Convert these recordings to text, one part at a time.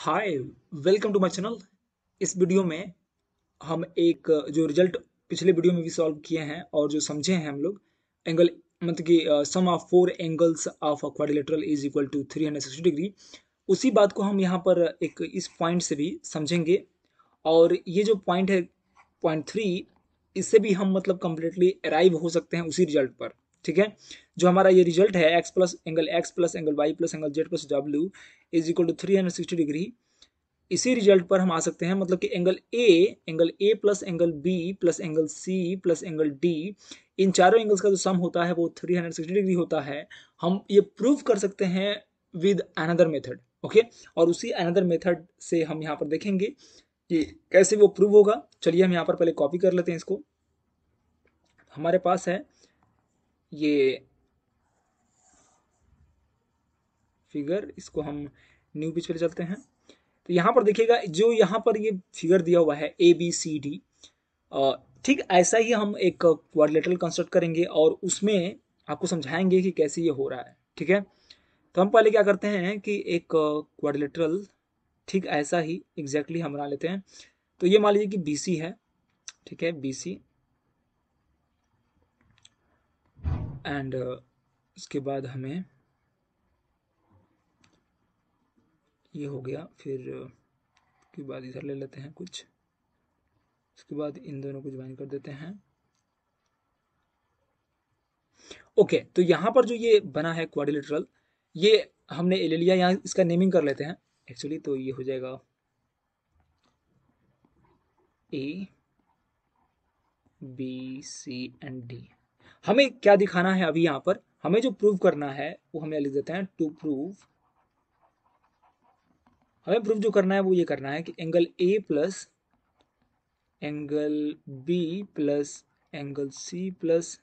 Hi, welcome to my channel. इस video में हम एक जो रिजल्ट पिछले वीडियो में भी सॉल्व किए हैं और जो समझे हैं हम लोग एंगल मतलब कि sum of four angles of a quadrilateral is equal to 360 degree, उसी बात को हम यहाँ पर एक इस पॉइंट से भी समझेंगे। और ये जो पॉइंट है पॉइंट 3, इससे भी हम मतलब कम्प्लीटली अराइव हो सकते हैं उसी रिजल्ट पर। ठीक है, जो हमारा ये रिजल्ट है X plus angle Y plus angle Z plus W is equal to 360 degree, इसी रिजल्ट पर हम आ सकते हैं। मतलब कि एंगल ए plus angle B plus angle सी प्लस एंगल डी, इन चारों एंगल्स का जो सम होता है वो 360 डिग्री होता है। हम ये प्रूव कर सकते हैं विद अनदर मेथड। ओके, और उसी अनदर मेथड से हम यहाँ पर देखेंगे कि कैसे वो प्रूव होगा। चलिए हम यहाँ पर पहले कॉपी कर लेते हैं इसको। हमारे पास है ये फिगर, इसको हम न्यू पेज पर चलते हैं। तो यहाँ पर देखिएगा, जो यहाँ पर ये फिगर दिया हुआ है ए बी सी डी, ठीक ऐसा ही हम एक क्वाड्रिलेटरल कंस्ट्रक्ट करेंगे और उसमें आपको समझाएंगे कि कैसे ये हो रहा है। ठीक है, तो हम पहले क्या करते हैं कि एक क्वाड्रिलेटरल ठीक ऐसा ही एग्जैक्टली हम बना लेते हैं। तो ये मान लीजिए कि बी सी है। ठीक है, बी सी एंड उसके बाद हमें ये हो गया। फिर उसके बाद इधर ले लेते हैं कुछ, उसके बाद इन दोनों को ज्वाइन कर देते हैं। ओके, तो यहाँ पर जो ये बना है क्वाड्रिलेटरल, ये हमने ले लिया। यहाँ इसका नेमिंग कर लेते हैं एक्चुअली। तो ये हो जाएगा A B C and D. हमें क्या दिखाना है अभी यहाँ पर, हमें जो प्रूव करना है वो हमें लिख देते हैं टू प्रूव। हमें प्रूव जो करना है वो ये करना है कि angle A plus angle B plus angle C plus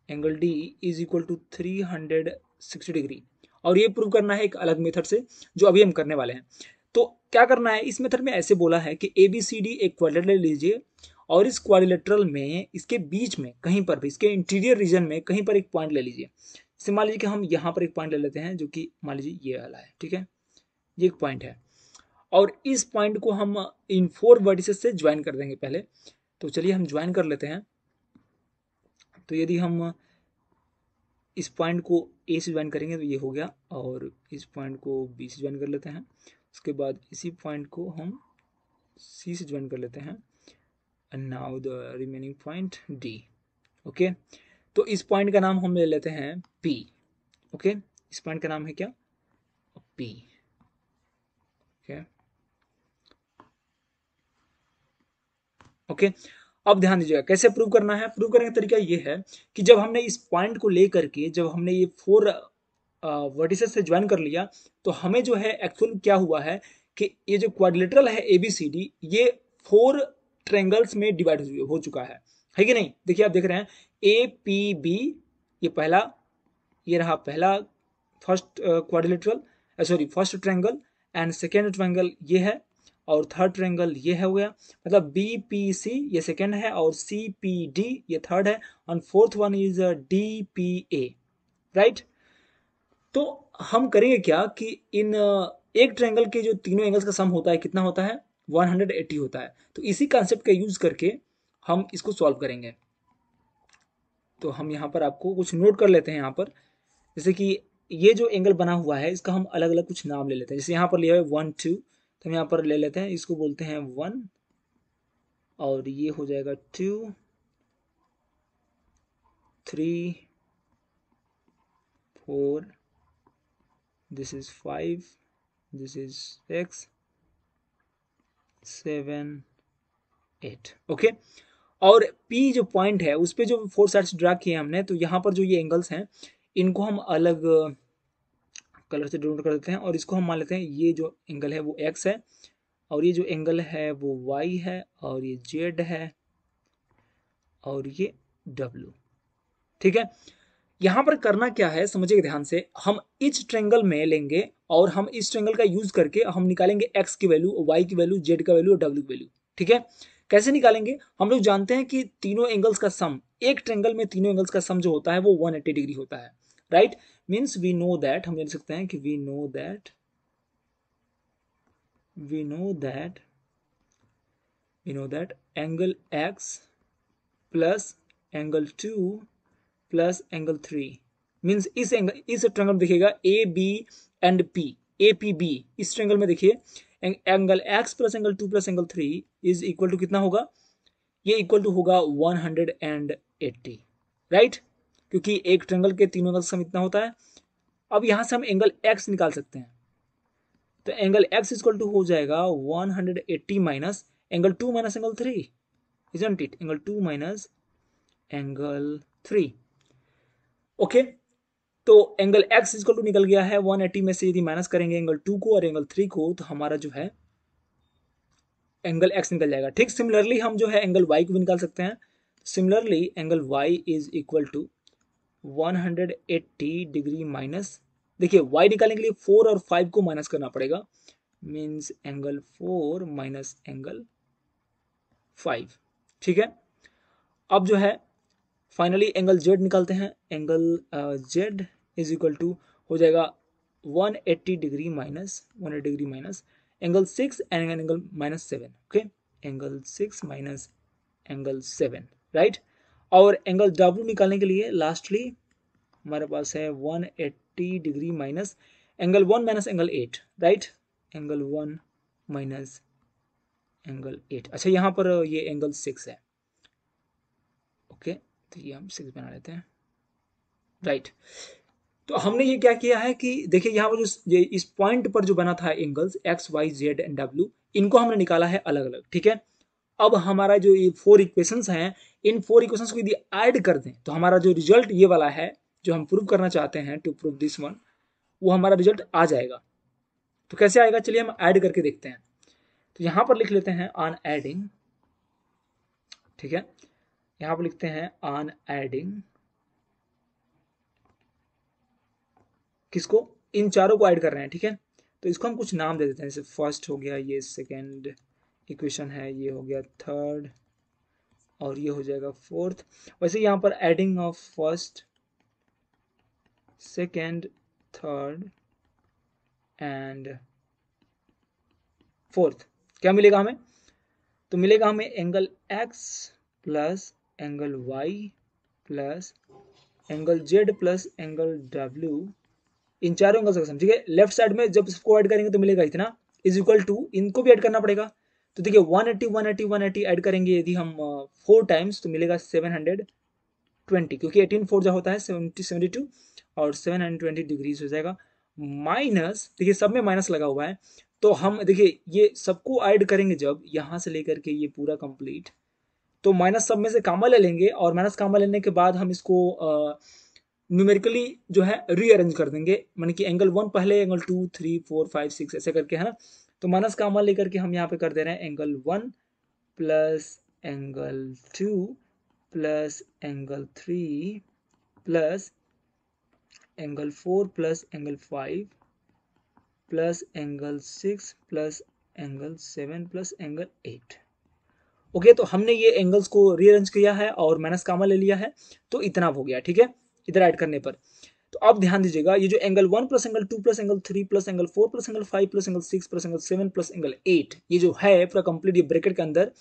angle D is equal to 360 degree. और ये प्रूव करना है एक अलग मेथड से जो अभी हम करने वाले हैं। तो क्या करना है, इस मेथड में ऐसे बोला है कि ए बी सी डी एक क्वाड्रिलेटरल लीजिए और इस क्वाड्रिलेटरल में इसके बीच में कहीं पर भी, इसके इंटीरियर रीजन में कहीं पर एक पॉइंट ले लीजिए। जैसे मान लीजिए कि हम यहाँ पर एक पॉइंट ले लेते हैं जो कि मान लीजिए ये वाला है। ठीक है, ये एक पॉइंट है और इस पॉइंट को हम इन फोर वर्टिसेस से ज्वाइन कर देंगे पहले। तो चलिए हम ज्वाइन कर लेते हैं। तो यदि हम इस पॉइंट को ए से ज्वाइन करेंगे तो ये हो गया, और इस पॉइंट को बी से ज्वाइन कर लेते हैं। उसके बाद इसी पॉइंट को हम सी से ज्वाइन कर लेते हैं and now the remaining point D. Okay, तो इस पॉइंट का नाम हम ले लेते हैं पी। ओके, इस पॉइंट का नाम है क्या, पी। ओके ओके, अब ध्यान दीजिएगा कैसे प्रूव करना है। प्रूव करने का तरीका ये है कि जब हमने इस पॉइंट को लेकर के, जब हमने ये फोर वर्टिसेस से ज्वाइन कर लिया, तो हमें जो है एक्चुअल क्या हुआ है कि ये जो क्वाड्रिलेटरल है ए बी सी डी, ये फोर ट्रायंगल्स में डिवाइड हो चुका है कि नहीं। देखिए आप देख रहे हैं ए पी बी, ये पहला, ये रहा पहला first quadrilateral, sorry first triangle, and second triangle ये है, और थर्ड ट्रायंगल ये है हो गया। मतलब बी पी सी ये सेकेंड है और सी पी डी ये थर्ड है, और fourth one is D P A, right. तो हम करेंगे क्या कि इन एक ट्रायंगल के जो तीनों एंगल्स का सम होता है कितना होता है, 180 होता है। तो इसी कॉन्सेप्ट का यूज करके हम इसको सॉल्व करेंगे। तो हम यहाँ पर आपको कुछ नोट कर लेते हैं यहाँ पर। जैसे कि ये जो एंगल बना हुआ है इसका हम अलग अलग कुछ नाम ले लेते हैं। जैसे यहाँ पर लिया है 1 2, तो हम यहाँ पर ले लेते हैं, इसको बोलते हैं 1, और ये हो जाएगा 2 3 4, this is 5, this is 6 7 8। Okay, और P जो पॉइंट है उस पर जो फोर साइड्स ड्रा किए हमने, तो यहाँ पर जो ये एंगल्स हैं इनको हम अलग कलर से डिनोट कर देते हैं, और इसको हम मान लेते हैं ये जो एंगल है वो x है, और ये जो एंगल है वो y है, और ये z है, और ये w। ठीक है, यहां पर करना क्या है समझिए ध्यान से। हम इस ट्रायंगल में लेंगे और हम इस ट्रायंगल का यूज करके हम निकालेंगे x की वैल्यू, y की वैल्यू, z का वैल्यू और w की वैल्यू। ठीक है, कैसे निकालेंगे, हम लोग जानते हैं कि तीनों एंगल्स का सम, एक ट्रायंगल में तीनों एंगल्स का सम जो होता है वो 180 डिग्री होता है, right. Means we know that, हम लिख सकते हैं कि we know that we know that angle x plus angle 2 plus angle 3 means इस ट्रायंगल में देखिएगा A B and P, A P B, इस ट्रायंगल में देखिए angle x plus angle 2 plus angle 3 is equal to कितना होगा, ये equal to होगा 180, राइट, क्योंकि एक ट्रायंगल के तीनों एंगल सम इतना होता है। अब यहां से हम एंगल x निकाल सकते हैं, तो एंगल x इक्वल टू हो जाएगा 180 minus angle 2 minus angle 3, isn't it, angle 2 minus angle 3। Okay, तो एंगल x इक्वल टू निकल गया है 180 में से यदि माइनस करेंगे एंगल 2 को और एंगल 3 को, तो हमारा जो है एंगल x निकल जाएगा। ठीक, सिमिलरली हम जो है एंगल y को भी निकाल सकते हैं। Similarly angle y is equal to 180 degree minus, देखिए y निकालने के लिए 4 और 5 को माइनस करना पड़ेगा, मीन्स एंगल 4 माइनस एंगल 5। ठीक है, अब जो है फाइनली एंगल z निकालते हैं। Angle z is equal to हो जाएगा 180 degree minus angle 6 and angle minus 7। Okay, angle 6 minus angle 7, right. और एंगल w निकालने के लिए लास्टली हमारे पास है 180 degree minus angle 1 minus angle 8, right, angle 1 minus angle 8। अच्छा, यहाँ पर ये एंगल 6 है। ओके, तो ये हम 6 बना लेते हैं, राइट। तो हमने ये क्या किया है कि देखिए यहाँ पर जो ये इस पॉइंट पर जो बना था angles x y z and डब्ल्यू, इनको हमने निकाला है अलग अलग। ठीक है, अब हमारा जो ये 4 इक्वेशंस हैं, इन 4 इक्वेशंस को यदि ऐड कर दें तो हमारा जो रिजल्ट ये वाला है जो हम प्रूव करना चाहते हैं, टू प्रूव दिस वन, वो हमारा रिजल्ट आ जाएगा। तो कैसे आएगा, चलिए हम ऐड करके देखते हैं। तो यहाँ पर लिख लेते हैं ऑन एडिंग, ठीक है, यहाँ पर लिखते हैं ऑन एडिंग किसको, इन चारों को ऐड कर रहे हैं। ठीक है, तो इसको हम कुछ नाम दे देते हैं, जैसे फर्स्ट हो गया, ये सेकेंड इक्वेशन है, ये हो गया थर्ड, और ये हो जाएगा फोर्थ। वैसे यहाँ पर adding of first second third and fourth क्या मिलेगा हमें, तो मिलेगा हमें angle x plus angle y plus angle z plus angle w, इन चारों एंगल्स का सम। ठीक है, लेफ्ट साइड में जब इसको ऐड करेंगे तो मिलेगा इतना, इज इक्वल टू, इनको भी ऐड करना पड़ेगा। तो देखिए 180 ऐड करेंगे यदि हम 4 टाइम्स, तो मिलेगा 720, क्योंकि 18 4 जो होता है 72 और 720 डिग्रीज हो जाएगा। माइनस, देखिए सब में माइनस लगा हुआ है, तो हम देखिए ये सबको ऐड करेंगे जब यहाँ से लेकर के ये पूरा कंप्लीट, तो माइनस सब में से कॉमन ले लेंगे, और माइनस कॉमन लेने के बाद हम इसको न्यूमेरिकली जो है रीअरेंज कर देंगे, माने कि एंगल 1 पहले, एंगल 2 3 4 5 6 ऐसे करके, है ना। तो माइनस कॉमन लेकर के हम यहाँ पे कर दे रहे हैं angle 1 plus angle 2 plus angle 3 plus angle 4 plus angle 5 plus angle 6 plus angle 7 plus angle 8। Okay, तो हमने ये एंगल्स को रीअरेंज किया है और माइनस कॉमन ले लिया है, तो इतना हो गया। ठीक है, इधर ऐड करने पर। तो अब ध्यान दीजिएगा, ये जो angle 1 plus angle 2 plus angle 3 plus angle 4 plus angle 5 plus angle 6 plus angle 7 plus angle 8, ये जो है पूरा कंप्लीट ये ब्रैकेट के अंदर,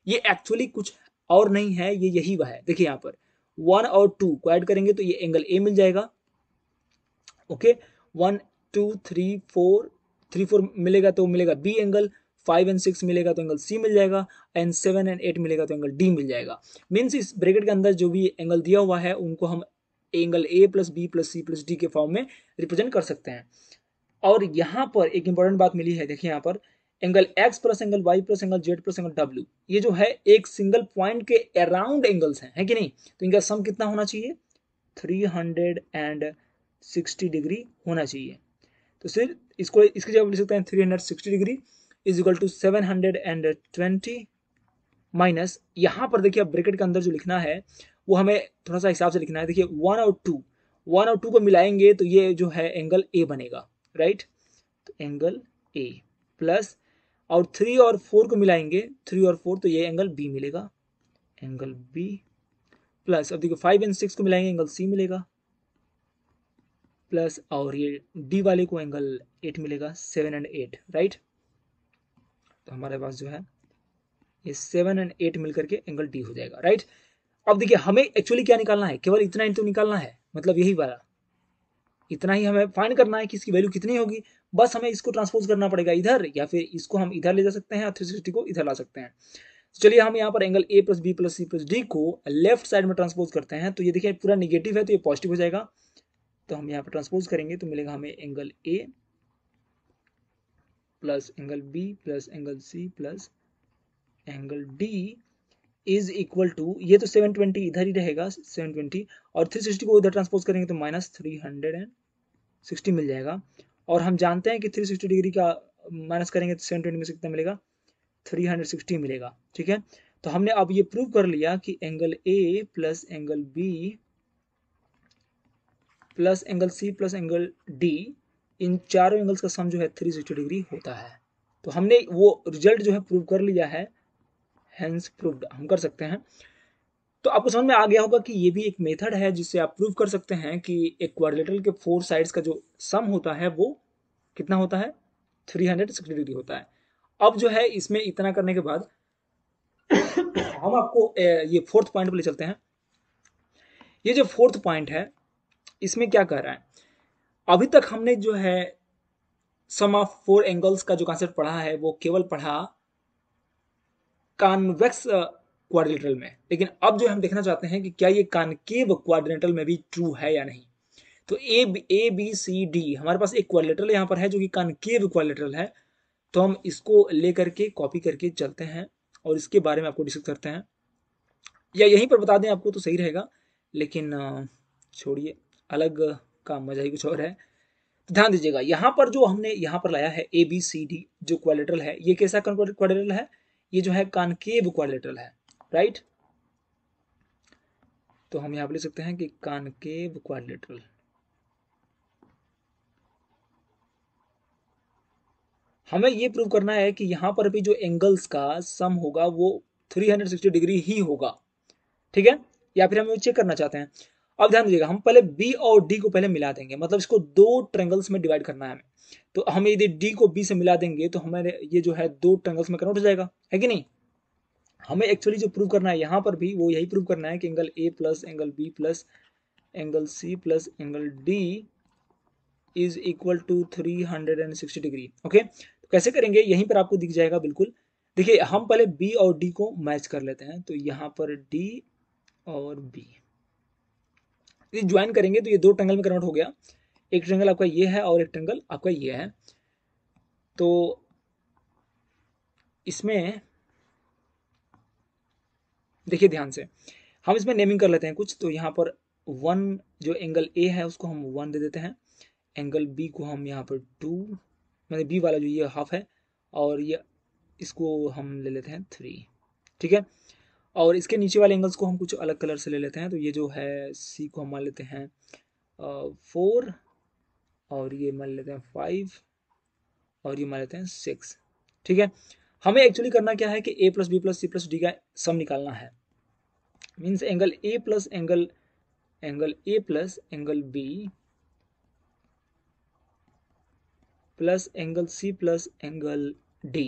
ये एक्चुअली कुछ और नहीं है, ये यही वह है। देखिए यहाँ पर 1 और 2 को ऐड करेंगे तो ये एंगल ए मिल जाएगा। ओके, 1 2 3 4 3 4 मिलेगा तो मिलेगा बी एंगल, 5 एंड 6 मिलेगा तो एंगल सी मिल जाएगा, एंड 7 एंड 8 मिलेगा तो एंगल डी मिल जाएगा। मीन्स इस ब्रैकेट के अंदर जो भी एंगल दिया हुआ है उनको हम एंगल ए प्लस बी प्लस सी प्लस डी के फॉर्म में रिप्रेजेंट कर सकते हैं। और यहाँ पर एक इंपॉर्टेंट बात मिली है, देखिए यहाँ पर angle x plus angle Y plus angle Z plus angle डब्ल्यू, ये जो है एक सिंगल पॉइंट के अराउंड एंगल्स हैं, है कि नहीं। तो इनका सम कितना होना चाहिए, 360 डिग्री होना चाहिए। तो सिर्फ इसको इसकी जगह लिख सकते हैं 360 degree is equal to 720 minus, यहाँ पर देखिए ब्रैकेट के अंदर जो लिखना है वो हमें थोड़ा सा हिसाब से लिखना है। देखिए 1 और 2 को मिलाएंगे तो ये जो है एंगल ए बनेगा, राइट। तो एंगल ए प्लस, और 3 और 4 को मिलाएंगे, 3 और 4, तो ये एंगल बी मिलेगा, एंगल बी प्लस, अब देखिए 5 एंड 6 को मिलाएंगे एंगल सी मिलेगा, प्लस और ये डी वाले को एंगल 8 मिलेगा, 7 एंड 8, राइट। तो हमारे पास जो है ये 7 और 8 मिलकर के एंगल डी हो जाएगा, राइट। अब देखिए हमें एक्चुअली क्या निकालना है, केवल इतना ही तो निकालना है, मतलब यही वाला, इतना ही हमें फाइंड करना है कि इसकी वैल्यू कितनी होगी। बस हमें इसको ट्रांसपोज करना पड़ेगा इधर, या फिर इसको हम इधर ले जा सकते हैं और 360 को इधर ला सकते हैं। चलिए हम यहाँ पर एंगल ए प्लस बी प्लस सी प्लस डी को लेफ्ट साइड में ट्रांसपोज करते हैं, तो ये देखिए पूरा निगेटिव है तो ये पॉजिटिव हो जाएगा। तो हम यहाँ पर ट्रांसपोज करेंगे तो मिलेगा हमें angle A plus angle B plus angle C plus angle D is equal to, ये तो 720 इधर ही रहेगा 720, और 360 को इधर ट्रांसपोज करेंगे तो माइनस 360 मिल जाएगा। और हम जानते हैं कि 360 डिग्री का माइनस करेंगे तो 720 में से कितना मिलेगा, 360 मिलेगा, ठीक है। तो हमने अब ये प्रूव कर लिया कि एंगल ए plus angle B plus angle सी प्लस एंगल डी, इन चारों एंगल्स का सम जो है 360 डिग्री होता है। तो हमने वो रिजल्ट जो है प्रूव कर लिया है, हेंस प्रूव्ड हम कर सकते हैं। तो आपको समझ में आ गया होगा कि ये भी एक मेथड है जिससे आप प्रूव कर सकते हैं कि एक क्वाड्रिलेटरल के 4 साइड्स का जो सम होता है वो कितना होता है, 360 डिग्री होता है। अब जो है इसमें इतना करने के बाद हम आपको ये फोर्थ पॉइंट पे ले चलते हैं। ये जो फोर्थ पॉइंट है इसमें क्या कह रहा है, अभी तक हमने जो है सम ऑफ 4 एंगल्स का जो कॉन्सेप्ट पढ़ा है वो केवल पढ़ा कॉन्वेक्स क्वाड्रिलेटरल में, लेकिन अब जो हम देखना चाहते हैं कि क्या ये कॉनकेव क्वाड्रिलेटरल में भी ट्रू है या नहीं। तो ए बी सी डी हमारे पास एक क्वाड्रिलेटरल यहाँ पर है जो कि कॉनकेव क्वाड्रिलेटरल है, तो हम इसको लेकर के कॉपी करके चलते हैं और इसके बारे में आपको डिस्कस करते हैं, या यहीं पर बता दें आपको तो सही रहेगा, लेकिन छोड़िए, अलग का मजा ही कुछ और है। तो ध्यान दीजिएगा यहाँ पर जो हमने यहाँ पर लाया है ए बी सी डी जो क्वाड्रिलेटरल है, ये कैसा क्वाड्रिलेटरल है, ये जो है कॉनकेव क्वाड्रिलेटरल है, राइट। तो हम यहाँ पर लिख सकते हैं कि कॉनकेव क्वाड्रिलेटरल। हमें ये प्रूव करना है कि यहाँ पर भी जो एंगल्स का सम होगा वो 360 डिग्री ही होगा, ठीक है, या फिर हम ये चेक करना चाहते हैं। अब ध्यान दीजिएगा, हम पहले बी और डी को पहले मिला देंगे, मतलब इसको 2 ट्रायंगल्स में डिवाइड करना है हमें। तो हमें यदि डी को बी से मिला देंगे तो हमारे ये जो है 2 ट्रायंगल्स में कन्वर्ट हो जाएगा, है कि नहीं। हमें एक्चुअली जो प्रूव करना है यहाँ पर भी वो यही प्रूव करना है कि angle A plus angle B plus angle C plus angle D is equal to 360 degree. Okay, तो कैसे करेंगे यहीं पर आपको दिख जाएगा बिल्कुल। देखिए हम पहले बी और डी को मैच कर लेते हैं, तो यहाँ पर डी और बी ज्वाइन करेंगे तो ये 2 ट्रायंगल में कन्वर्ट हो गया। एक ट्रायंगल आपका ये है और एक ट्रायंगल आपका ये है। तो इसमें देखिए ध्यान से, हम इसमें नेमिंग कर लेते हैं कुछ। तो यहाँ पर 1 जो एंगल ए है उसको हम 1 दे देते हैं, एंगल बी को हम यहाँ पर 2, मतलब बी वाला जो ये हाफ है, और ये इसको हम ले लेते हैं 3, ठीक है। और इसके नीचे वाले एंगल्स को हम कुछ अलग कलर से ले लेते हैं। तो ये जो है सी को हम मान लेते हैं 4, और ये मान लेते हैं 5, और ये मान लेते हैं 6, ठीक है। हमें एक्चुअली करना क्या है कि A plus B plus C plus D का सम निकालना है। मीन्स एंगल ए प्लस एंगल ए plus angle B plus angle सी प्लस एंगल डी,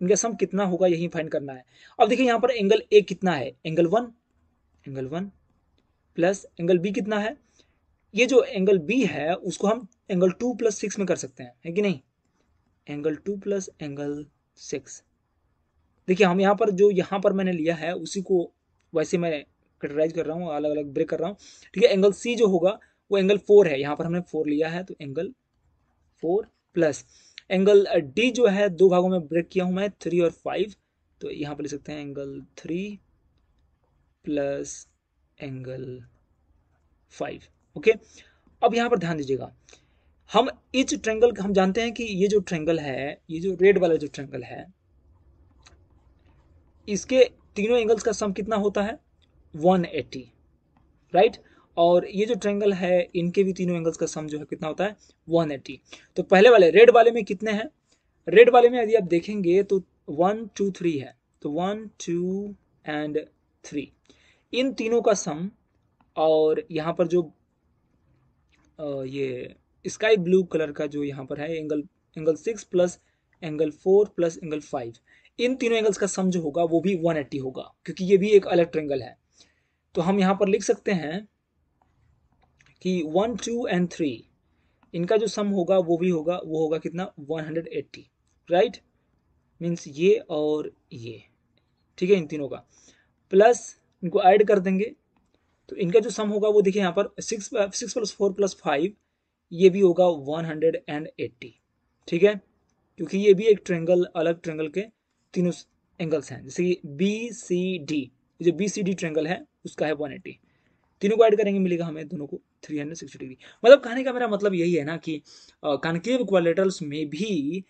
इनका सम कितना होगा यही फाइंड करना है। अब देखिए यहाँ पर एंगल ए कितना है, एंगल 1 प्लस एंगल बी कितना है, ये जो एंगल बी है उसको हम एंगल 2 प्लस 6 में कर सकते हैं, है कि नहीं, एंगल 2 प्लस एंगल 6। देखिए हम यहाँ पर जो यहाँ पर मैंने लिया है उसी को वैसे मैं कैटेगराइज कर रहा हूँ, अलग अलग ब्रेक कर रहा हूँ, ठीक है। एंगल सी जो होगा वो एंगल 4 है, यहाँ पर हमने 4 लिया है, तो एंगल 4 प्लस एंगल डी जो है 2 भागों में ब्रेक किया हूँ मैं, 3 और 5, तो यहाँ पर ले सकते हैं एंगल 3 प्लस एंगल 5। ओके, अब यहाँ पर ध्यान दीजिएगा, हम इस ट्रायंगल हम जानते हैं कि ये जो ट्रायंगल है, ये जो रेड वाला जो ट्रायंगल है, इसके तीनों एंगल्स का सम कितना होता है 180, राइट। और ये जो ट्रायंगल है इनके भी तीनों एंगल्स का सम जो है कितना होता है 180। तो पहले वाले रेड वाले में कितने हैं, रेड वाले में यदि आप देखेंगे तो 1 2 3 है, तो 1 2 एंड 3 इन तीनों का सम, और यहाँ पर जो ये स्काई ब्लू कलर का जो यहाँ पर है angle 6 plus angle 4 plus angle 5, इन तीनों एंगल्स का सम जो होगा वो भी 180 होगा, क्योंकि ये भी एक अलग ट्रायंगल है। तो हम यहाँ पर लिख सकते हैं कि 1, 2 एंड 3 इनका जो सम होगा वो होगा कितना 180, राइट। मीन्स ये और ये, ठीक है, इन तीनों का प्लस इनको ऐड कर देंगे तो इनका जो सम होगा वो देखिए यहाँ पर 6 प्लस 4 प्लस 5, ये भी होगा 180, ठीक है, क्योंकि ये भी एक ट्रायंगल, अलग ट्रायंगल के तीनों एंगल्स हैं, जैसे कि बी सी डी, जो बी सी डी ट्रायंगल है उसका है 180, तीनों को ऐड करेंगे मिलेगा हमें दोनों को 360 डिग्री। मतलब कहने का मेरा मतलब यही है ना कि कॉन्केव इक्विलैटरल्स में भी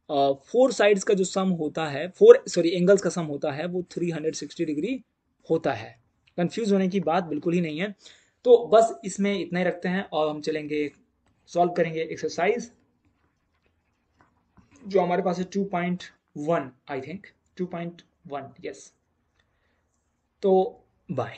4 साइड्स का जो सम होता है, एंगल्स का सम होता है वो 360 डिग्री होता है। कंफ्यूज होने की बात बिल्कुल ही नहीं है। तो बस इसमें इतना ही रखते हैं और हम चलेंगे सॉल्व करेंगे एक्सरसाइज जो हमारे पास है 2.1, आई थिंक 2.1, यस। तो बाय।